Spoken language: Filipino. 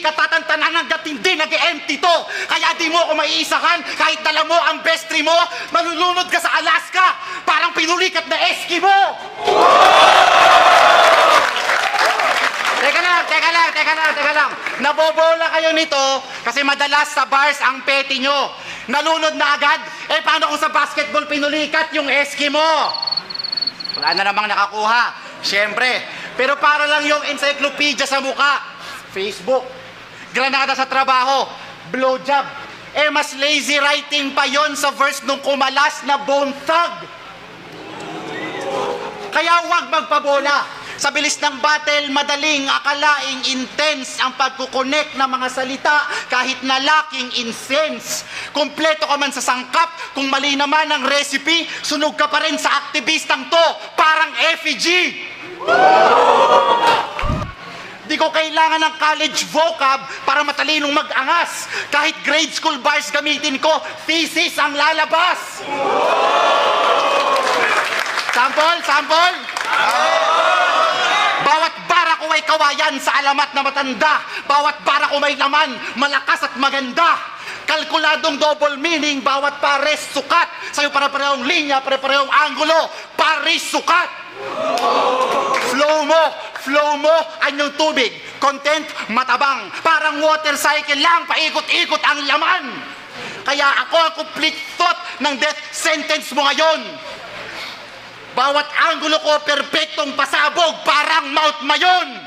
ka tatantanan hanggat hindi nag-empty to. Kaya di mo ako maiisahan kahit dala mo ang bestri mo, malulunod ka sa Alaska, parang pinulikat na Eskimo! Teka lang. Nabobola kayo nito kasi madalas sa bars ang peti nyo. Nalunod na agad? Eh paano kung sa basketball pinulikat yung Eskimo? Wala na namang nakakuha. Siyempre. Pero para lang yung encyclopedia sa muka. Facebook. Granada sa trabaho. Blowjob. Eh mas lazy writing pa yon sa verse nung kumalas na Bone Thug. Kaya huwag magpabola. Sa bilis ng battle, madaling akalaing intense ang pagkukonek ng mga salita kahit na laking incense. Kompleto ka man sa sangkap, kung mali naman ang recipe, sunog ka pa rin sa aktivistang to, parang effigy. Di ko kailangan ng college vocab para matalinong mag-angas. Kahit grade school bars gamitin ko, thesis ang lalabas. Sample? Bawat bara ko ay kawayan sa alamat na matanda. Bawat bara ko may laman, malakas at maganda. Kalkuladong double meaning, bawat pares sukat. Sa'yo pare-parehong linya, pare-parehong anggulo, pares sukat. Flow mo, anyong tubig. Content, matabang. Parang water cycle lang, paikot-ikot ang laman. Kaya ako ang complete thought ng death sentence mo ngayon. Bawat anggulo ko, perpektong pasabog, parang Mount Mayon.